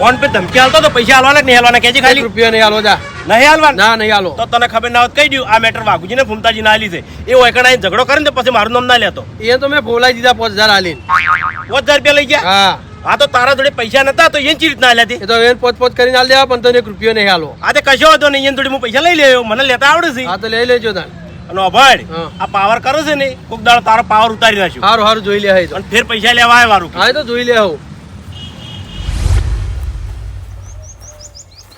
ફોન પે ધમકી આલતો તો પૈસા હાલવાના કે નહીં હાલવાના કેજી ખાલી રૂપિયા નહીં હાલો જા. નહીં હાલવાના ના નહીં હાલો. તો તને ખબર ના હોત કહી દઉં આ મેટર વાઘુજીને ફૂમતાજી ના આલી છે એ ઓયકણા ઝઘડો કરે ને તો પછી મારું નામ ના લેતો. એ તો મેં બોલાઈ દીધા 5000 હાલીને. 5000 રૂપિયા લઈ ગયા. હા હા તો તારા જોડે પૈસા નતા તો એની ચી રીતના આલ્યા હતી? એ તો એને પોત કરીને હાલ દેવા, પણ તને 1 રૂપિયો નહીં હાલો. આ તે કશો હતો નહીં એની જોડે હું પૈસા લઈ લેયો, મને લેતા આવડે છે. હા તો લઈ લેજો તાન. અને અભડ હા. આ પાવર કરો છે ને કોક દાડો તારો પાવર ઉતારી નાખ્યો હારું હારું જોઈ લે હે તો. અને ફેર પૈસા લેવા આવે વારું. હા એ તો જોઈ લે હું.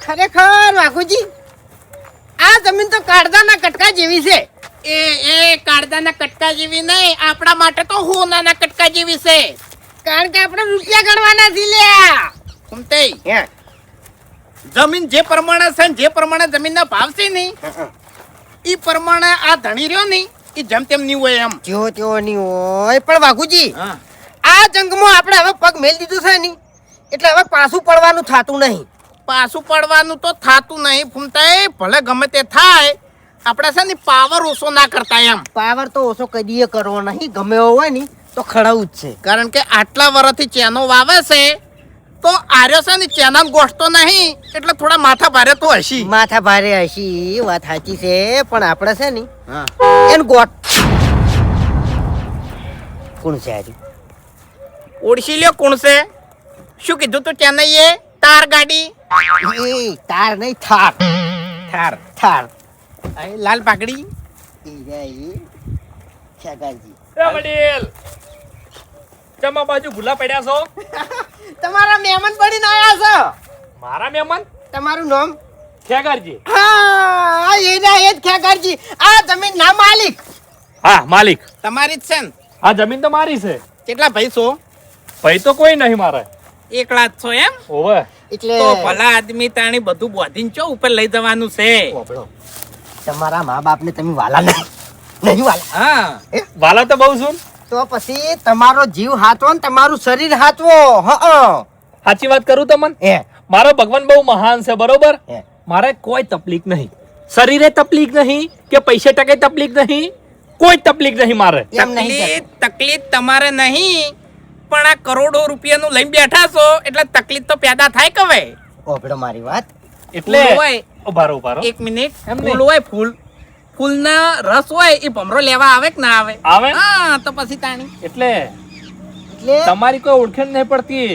ખરેખર વાઘુજી આ જમીન તો કાળજાના કટકા જેવી છે. એ કાળદાના કટકા જેવી નહીં, આપણા માટે તો હોનાના કટકા જેવી છે. કારણ કે આપણે રૂપિયા ગણવાના છે લ્યા. ફૂમતાઈ હે જમીન જે પ્રમાણે છે ને જે પ્રમાણે જમીનના ભાવ છે ને એ પ્રમાણે આ ધણી રહ્યો ને એ જેમ તેમ નહીં હોય એમ. જો તેઓ નહીં હોય પણ વાઘુજી હા. આ જંગમાં આપણે હવે પગ મેલ દીધું છે ને એટલે હવે પાછું પડવાનું થાતું નહીં. પાછું પડવાનું તો થાતું નહીં ફૂમતાઈ, ભલે ગમે તે થાય આપણે છે ને પાવર ઓછો ના કરતા એમ. પાવર તો ઓછો કદીએ કરવો નહીં, ગમે એવો હોય ને તો ખડાવું જ છે. કારણ કે આટલા વર્ષથી ચેનો વાવે છે તો આર્યો છે ને ચેના ગોઠતો નહીં એટલે થોડા માથા ભારે તો હશી. માથા ભારે હશી, વાત સાચી છે, પણ આપણે છે ને હા. એને ગોટ કોણ છે આજે? ઓળશી લ્યો કોણ છે? શું કીધું તું ચેન્નઈએ? તાર ગાડી? એ તાર નહીં થાર. થાર. થાર અહીં લાલ પાઘડી. ઈ રહ્યા એ ખેગાજી. એ વડીલ ચમા બાજુ ભૂલા પડ્યા છો? તમારા મહેમાન પડીને આવ્યા છો. મારા મહેમાન તમારું નામ? ખેગારજી. હા એ રહ્યા એ જ ખેગાજી. આ જમીન ના માલિક. હા માલિક. તમારી જ છે ને? આ જમીન તો મારી છે. કેટલા ભાઈ છો? ભાઈ તો કોઈ નહીં મારે. એકલા જ છો એમ? ઓવે. એટલે તો ભલા આદમી તાણી બધું બોધીને ચો ઉપર લઈ જવાનું છે. ઓબળો. તમારા મા બાપને તમે વાલા નહીં. નહીં વાલા હા વાલા તો બહુ છું તો પછી તમારો જીવ હાચવો ને તમારું શરીર હાચવો. સાચી વાત કરું તો મન હે મારો ભગવાન બહુ મહાન છે બરોબર હે મારે કોઈ તકલીફ નહીં શરીરે તકલીફ નહીં કે પૈસે ટકે તકલીફ નહીં કોઈ તકલીફ નહીં મારે એમ નહીં કહેતો. તકલીફ તમારે નહીં પણ આ કરોડો રૂપિયાનું લઈને બેઠા છો એટલે તકલીફ તો પેદા થાય કે હવે ઓભળો મારી વાત. એટલે ફૂલ હોય. ઉભારો ઉભારો એક મિનિટ એમ નહીં. ફૂલ હોય ફૂલના રસ હોય એ ભમરો લેવા આવે કે ના આવે આવે હા તો પછી તાણી એટલે એટલે તમારી કોઈ ઓળખાણ નહીં પડતી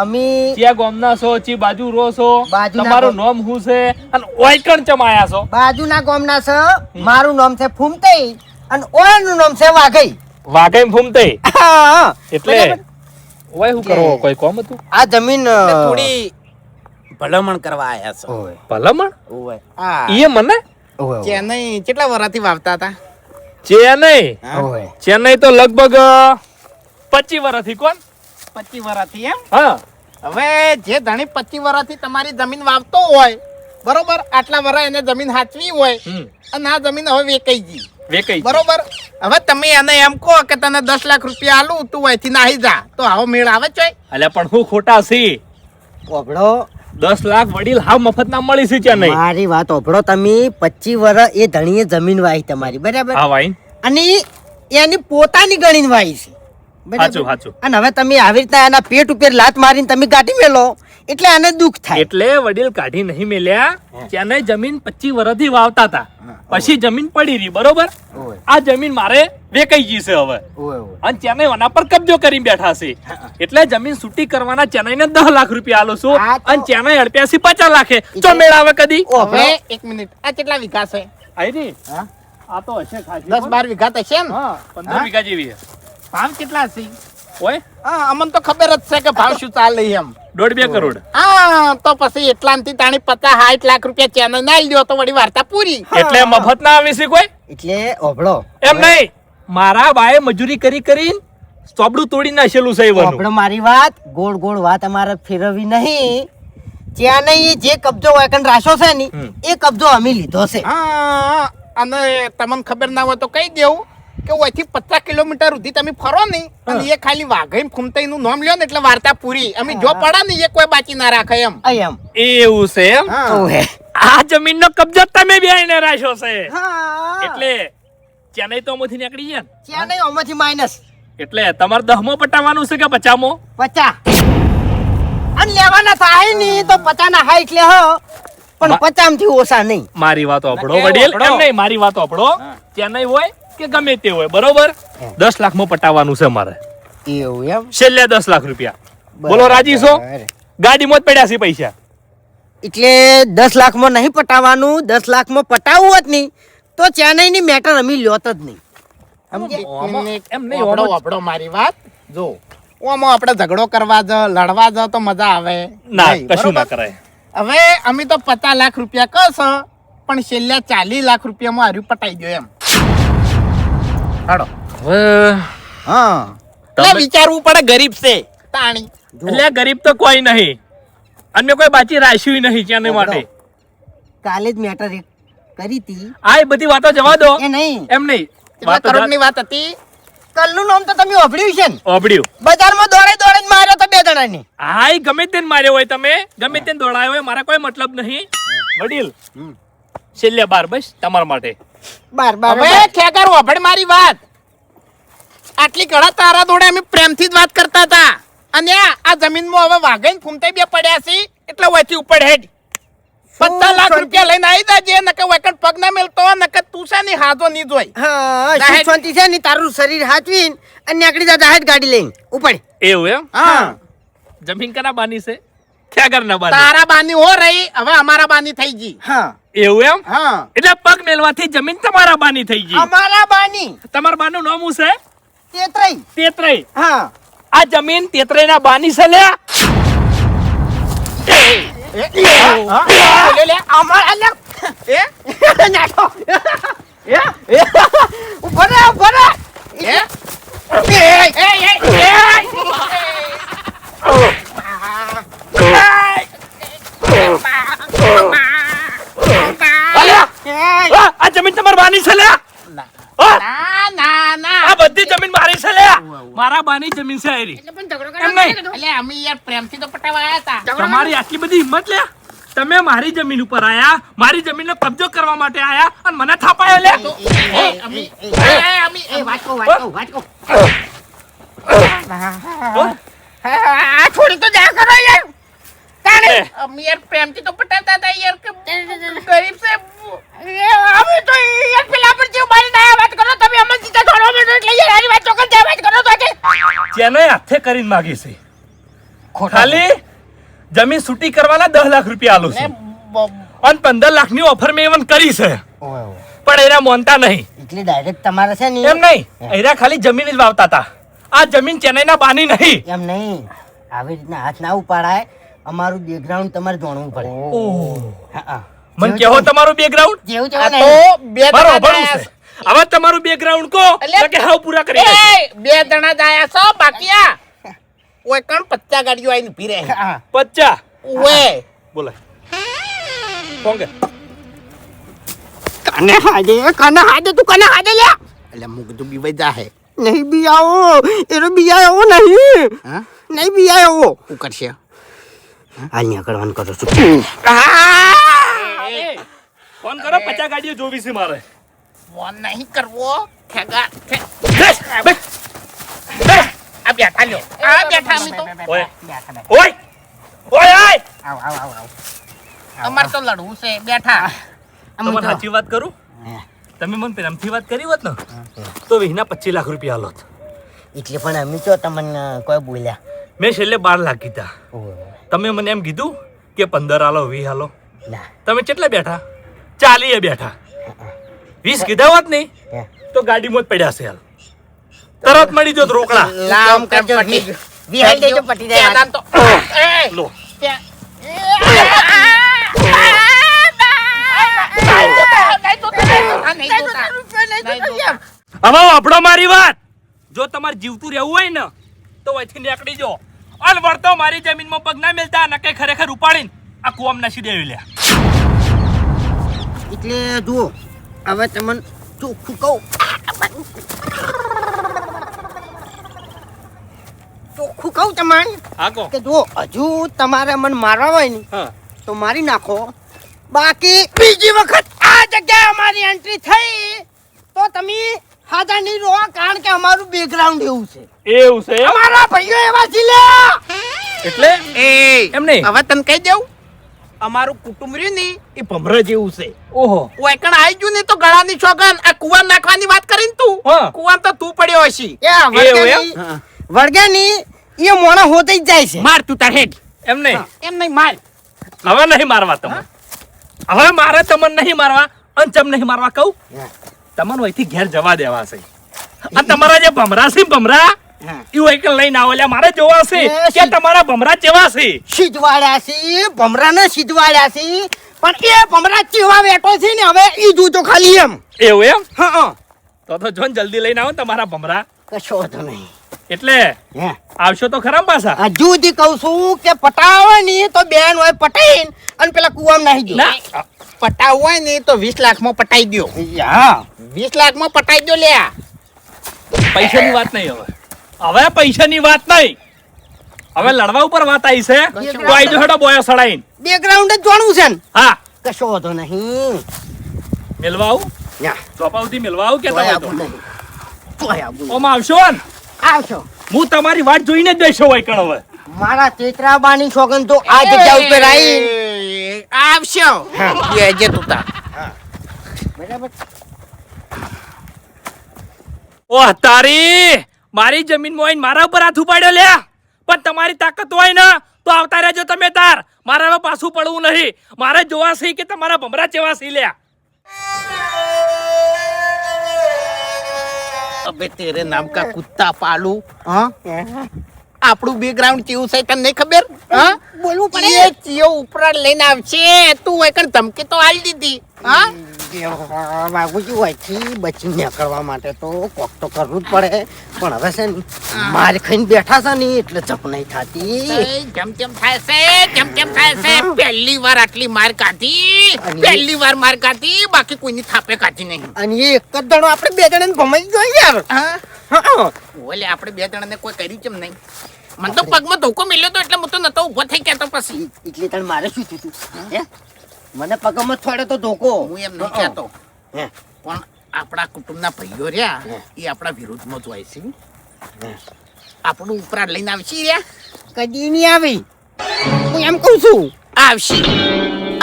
અમે ચિયા ગામના છો ચી બાજુ રહો છો બાજુના તમારું ગામ. નામ શું છે અને ઓયકણ ચમાયા છો બાજુના ગામના છે. મારું નામ છે ફૂમતઈ અને ઓયનું નામ છે વાઘઈ. વાઘઈ ફૂમતે હા, એટલે બરાબર. ઓય શું કરો કોઈ કોમ હતું આ જમીન થોડી ભલામણ કરવા આયા છો ઓય, ભલામણ ઓય, હા ઈએ મને ઓય, ચેન્નઈ કેટલા વર્ષથી વાવતા હતા ચેન્નઈ ઓય. ચેન્નઈ તો લગભગ 25 વર્ષથી કોણ 25 વર્ષથી એમ હા હવે જે ધણી 25 વર્ષથી તમારી જમીન વાવતો હોય બરોબર આટલા વર્ષ એને જમીન હાચવી હોય હમ અને આ જમીન હવે વેચાઈ ગઈ વેકઈ બરોબર હવે તમે એને એમ કહો કે તને 10 લાખ રૂપિયા આલું તું અહીંથી નાહી જા તો આવો મેળ આવે છે અલ્યા પણ હું ખોટા છી ઓભળો 10 લાખ વડીલ હાવ મફત ના મળી છે ચેન્નઈ મારી વાત ઓભળો. તમે 25 વર્ષ એ ધણીએ જમીન વાવી તમારી બરાબર હા ભાઈ અને એની પોતાની ગણીને વાવી છે બરાબર? હાચું હાચું અને હવે તમે આવી રીતના એના પેટ ઉપર લાત મારીને તમે કાઢી મેલો એટલે આને દુઃખ થાય. એટલે વડીલ કાઢી નહીં મેલ્યા ચેન્નઈ જમીન 25 વર્ષથી વાવતા હતા પછી જમીન પડી રહી બરોબર ઓય, આ જમીન મારે વેકાઈ ગઈ છે હવે ઓય, ઓય. અને ચેન્નઈ આના પર કબજો કરી બેઠા છે એટલે જમીન છૂટી કરવાના ચેન્નઈ ને 10 લાખ રૂપિયા આલો છું આ તો- અને ચેન્નઈ અડપ્યાસી 50 લાખે ચો મેળ આવે કદી ઓભળો. હવે એક મિનિટ આ કેટલા વીઘા છે આઈરી હા? આ તો હશે ખાસી 10-12 વીઘા તો છે ને હા 15 વીઘા જેવી છે ભાવ કેટલા છે ઓય હા અમને તો ખબર જ છે કે ભાવ શું ચાલે એમ 1.5-2 કરોડ હા તો પછી એટલાથી તાણી 50-60 લાખ રૂપિયા ચેનલ ના લ્યો તો વળી વાર્તા પૂરી એટલે મફત ના આવી છે કોઈ એટલે ઓભળો એમ નહીં મારા બાએ મજૂરી કરી કરીને ચોબડું તોડી નાખેલું છે એવાનું ઓભળો મારી વાત. ગોળ ગોળ વાત અમારે ફેરવવી નહીં. ત્યાં નહીં જે કબજો વાયકન રાખ્યો છે ને હમ. એ કબજો અમે લીધો છે. હા અને તમને ખબર ના હોય તો કહી દેવું કે ઓયથી 50 કિલોમીટર સુધી તમે ફરો ને અને એ ખાલી વાઘઈ ફૂમતાઈ નું નામ લ્યો ને એટલે વાર્તા પૂરી અમે જો પડા ને એ કોઈ બાકી ના રાખે એમ અહીં એમ. એવું છે એમ હા. ઓહે. આ જમીનનો કબજો તમે બેયને રાખ્યો છે હા. એટલે ચેન્નઈ તો આમાંથી નીકળી ગયા ને? ત્યાં નહીં આમાંથી માઇનસ એટલે તમારે 10મો પટાવવાનું છે કે 50મો 50 અને લેવાના થાય નહીં તો 50 ના હા એટલે હ પણ 50 થી ઓછા નહીં. મારી વાત ઓપડો એ વડીલ ઓપડો. એમ નહીં મારી વાત ઓપડો ચેન્નઈ હોય કે ગમે તે હોય બરોબર 10 લાખમાં પટાવવાનું છે મારે એવું એમ. છેલ્લે 10 લાખ રૂપિયા બોલો રાજી છો બરાબર. ગાડીમાં જ પડ્યા છે પૈસા એટલે 10 લાખમાં નહીં પટાવવાનું. 10 લાખમાં પટાવવું હોત નહીં તો ચેન્નઈની મેટર અમે લ્યોત જ નહીં. એમ નહીં ઓપડો ઓપડો મારી વાત જો ઓમાં આપણે ઝઘડો કરવા જ લડવા જ તો મજા આવે ના નહીં, કશું ના બરોબર? કરાય હવે અમે તો 50 લાખ રૂપિયા કસ પણ છેલ્લા 40 લાખ રૂપિયામાં હાર્યું પટાઈ દો એમ હાડો હવે હા એટલે વિચારવું પડે ગરીબ છે તાણી એટલે ગરીબ તો કોઈ નહીં અને કોઈ બાકી રાખ્યું નહીં ચેન્નઈ માટે કાલે જ મેટર એક કરી હતી. આ એ બધી વાતો જવા દો એ નહીં એમ નહીં કેટલા વાતો કરોડની વાત હતી કલનું નામ તો તમે ઓભળ્યું છે ને. ઓબડ્યું બજારમાં દોડે દોડે જ માર્યો તો 2 જણાની. હા એ ગમે તેને માર્યો હોય તમે ગમે તેને દોડાયો હોય મારા કોઈ મતલબ નહીં વડીલ છેલ્લે 12 બસ તમારા માટે બાર બાર હવે ખેગર ઓભળ મારી વાત આટલી ઘણા તારા દોડે અમે પ્રેમથી જ વાત કરતા હતા અને આ જમીનમાં હવે વાઘઈને ફૂમતાઈ બે પડ્યા છે એટલે ઓયથી ઉપર હેડ 50 લાખ રૂપિયા લઈને આવી જાજે નકર વકટ પગ ના મેલતો નકર તું છે ની હાજો ની જોઈ હા જાહેર- સુખ શાંતિ છે ને તારું શરીર હાચવીને અને નીકળી જા જાહેર ગાડી લઈને ઉપર. એવું એમ હા જમીન કના બાની છે ખ્યાગર ના બાની તારા બાની હો રહી હવે અમારા બાની થઈ ગઈ હા એવું એમ હા એટલે પગ મેલવાથી જમીન તમારા બાની થઈ ગઈ અમારા બાની તમારા બાનું નામ શું છે તેત્રઈ. તેત્રઈ હા આ જમીન તેત્રઈ ના બાની છે લ્યા બોલ્યો લે. અમારા લે એ નાખો. ઉભો રે ઉભો રે. આ જમીન તમારા બાની છે લ્યા બાની જમીન છે આયરી. એટલે પણ ઝઘડો એમ નહીં. એટલે અમે યાર પ્રેમથી તો પટાવા આયા હતા. તમારી આટલી બધી હિંમત લે તમે મારી જમીન ઉપર આયા મારી જમીનનો કબજો કરવા માટે આયા અને મને થાપાયા લે થોડી તો દયા કરો યાર. તાણે અમે યાર પ્રેમથી તો પટાવતા હતા યાર કે ગરીબ છે અમે તો યાર પેલા પર જેવું મારી ના વાત કરો તમે અમને સીધા છોડવા માંડો એટલે યાર આની વાત ચોકન જે વાત કરો તો કે જેને હાથે કરીને માગી છે ખાલી જમીન છૂટી કરવાના 10 લાખ રૂપિયા આલું છે અને 15 લાખની ઓફર મેં એવન કરી છે પણ એના મોનતા નહીં એટલે ડાયરેક્ટ તમારે છે ને એમ નહીં એના ખાલી જમીન જ વાવતા હતા આ જમીન ચેન્નઈના બાની નહીં એમ નહીં આવી રીતના હાથ ના ઉપાડાય અમારું બેકગ્રાઉન્ડ તમારે જાણવું પડે હા, હા. મને કેવો તમારું બેકગ્રાઉન્ડ જેવું આ જેવું તો નહીં. બે બરોબર જણા છે હવે તમારું બેકગ્રાઉન્ડ કો એટલે- કે હાવ પૂરા કરી નાખીએ. બે જણા જાયા છો બાકી આ ઓય કણ 50 ગાડીઓ આઈને ઊભી રહે હા. 50 ઓય બોલે કોણ કે કને હાજે તું કને હાજે લે એટલે મુક તો બીવાઈ જાહે નહીં બિયાઓ એનો બિયાઓ નહીં હા નહીં બિયાઓ હું કરશે હાલ નીકળવાનું કરો છું ફોન કરો 50 ગાડીઓ જોવી છે મારે ફોન નહીં કરવો ઠેગા બેસ, બેસ, બેસ. આ બેઠા લ્યો આ બેઠા અમે તો ઓય ઓય ઓય અમાર તો લડવું છે બેઠા તમને સાચી વાત કરું તમે મને પ્રેમથી વાત કરી હોત ને તો વિહના 25 લાખ રૂપિયા આલોત એટલે પણ અમે તો તમને કોઈ બોલ્યા મેં છેલ્લે 12 લાખ કીધા તમે મને એમ કીધું કે 15 આલો 20 આલો ના તમે કેટલા બેઠા 40 બેઠા 20 કીધા હોત નહીં હે. તો ગાડીમાં જ પડ્યા છે હાલ તરત મળી જોત રોકડા લામ કર કરજો, પટી વિહાઈ દેજો, પટી જાય વાત. તો એ લો હવે વાપડો મારી વાત જો તમારે જીવતું રહેવું હોય ને તો અહીંથી નીકળી જો અલ વળતો મારી જમીનમાં પગ ના મેલતા નકે ખરેખર ઉપાડીને આ કુવામ નાસી દેવી લે એટલે જુઓ હવે તમને ચોખ્ખું કહું ચોખ્ખું કહું તમને હા કો કે જુઓ હજુ તમારે મને મારવા હોય ને હા તો મારી નાખો બાકી બીજી વખત આ જગ્યાએ અમારી એન્ટ્રી થઈ તો તમે હાજર નહીં રહો કારણ કે અમારું બેકગ્રાઉન્ડ એવું છે એવું છે એમ? અમારા ભાઈઓ એવા છે લે એટલે એ એમ નહીં હવે તને કહી દઉં અમારું કુટુંબ રહ્યું ને એ ભમરા જેવું છે ઓહો ઓયકણ આવી ગયું ને તો ગળાની છોગન આ કુવા નાખવાની વાત કરીને તું હા. કુવા તો તું પડ્યો હશી એ વળગાની એ મોણા હોતે જ જાય છે માર તું તાર હેડ એમ નહીં એમ નહીં માર હવે નહીં મારવા તમે હવે મારે તમને નહીં મારવા અને ચમ નહીં મારવા કહું તમને અહીંથી ઘેર જવા દેવા છે આ તમારા જે ભમરા છે ભમરા ઈ એક લઈને આવો એટલે મારે જોવા છે કે તમારા ભમરા કેવા છે સિજવાડ્યા છે ભમરાને સિજવાડ્યા છે પણ એ ભમરા ચેવા વેટો છે ને હવે ઈ જોજો ખાલી એમ એવું એમ હા તો જો ને જલ્દી લઈને આવો ને તમારા ભમરા કશો વાંધો નહીં એટલે હે આવશો તો ખરા પાછા હજુ સુધી કહું છું કે પટાવે ની તો બેન હોય પટાઈને અને પેલા કુવામાં નાહી ગયો ના પટાવ હોય ને તો 20 લાખમાં પટાઈ દ્યો હા 20 લાખમાં પટાઈ દ્યો લે પૈસાની વાત નહીં હવે પૈસાની વાત નહીં હવે લડવા ઉપર વાત આવી છે તો આઈ જો હેડો બોયો સડાઈને બેકગ્રાઉન્ડ જ જોણવું છે ને હા કશો વાંધો નહીં મેલવા આવું ના ચોપાવતી મેલવા આવું કે તોય તમે આવું નહીં તોય આવું નહીં. ઓમ આવશો ને આવશો હું તમારી વાત જોઈને જ બેસો હોય કણ હવે મારા તેતરાબાની છોકન તો આ જગ્યા ઉપર આવી એ, આવશો બેજે તું તાર બરાબર ઓહ તારી મારી જમીનમાં આવીને મારા ઉપર હાથ ઉપાડ્યો લે પણ તમારી તાકાત હોય ને તો આવતા રહેજો તમે તાર મારે હવે પાછું પડવું નહીં મારે જોવા છે કે તમારા ભમરા ચેવા છે લ્યા અબે તેરે નામ કા કુત્તા પાલુ હા આપણું બેકગ્રાઉન્ડ કેવું છે તને નહીં ખબર હા બોલવું પડે એ ચિયો ઉપરા લઈને આવશે તું એકણ ધમકી તો આલી દીધી હા બાબુજી હોયથી બચી નીકળવા માટે તો કોક તો કરવું જ પડે પણ હવે છે ને માર ખાઈને બેઠા છે ને એટલે જપ નહીં થતી જેમ તેમ થાય છે જેમ તેમ થાય છે પહેલી વાર આટલી માર કાઢી અને- પહેલી વાર માર કાઢી બાકી કોઈની થાપે કાઢી નહીં અને એ એક જ દાડો આપણે બે જણાને ભમાઈ ગયો યાર હા ઓલે આપણે બે જણાને કોઈ કર્યું કેમ નહીં મને તો પગમાં ધોકો મળ્યો તો એટલે હું તો નતો ઊભો થઈ ગયા તો પછી એટલે તને મારે શું થયું તું હે મને પગમાં થોડે તો ધોકો હું એમ નહીં કહેતો હે પણ આપણા કુટુંબના ભાઈઓ રહ્યા એ આપણા વિરોધમાં જ હોય છે આપણું ઉપરાટ લઈને આવશે રહ્યા કદી નહીં આવી હું એમ કહું છું આવશે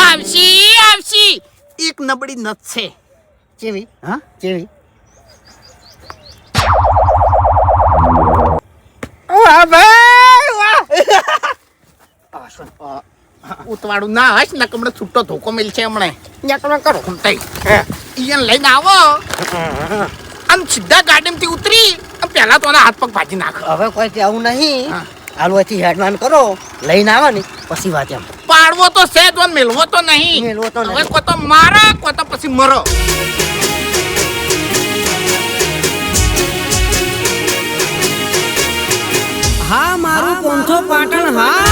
આવશે આવશે એક નબળી નથ છે કેવી હા કેવી વાહ ભાઈ વાહ ઉતવાડું ના હશ ને કમણે છૂટો ધોકો મિલ છે હમણે યાત્રા કરો ખૂંટાઈ ઈયન લઈને આવો આમ સીધા ગાડીમાંથી ઉતરી આમ પહેલા તો હાથ પગ ભાજી નાખ હવે કોઈ આવું નહીં હા. હાલવાથી હેડમાન કરો લઈને આવો ને પછી વાત એમ પાડવો તો છે તો મેલવો તો નહીં મેલવો તો નહીં. હવે કો તો મારા કો તો પછી મરો હા મારું પોંથો પાટણ હા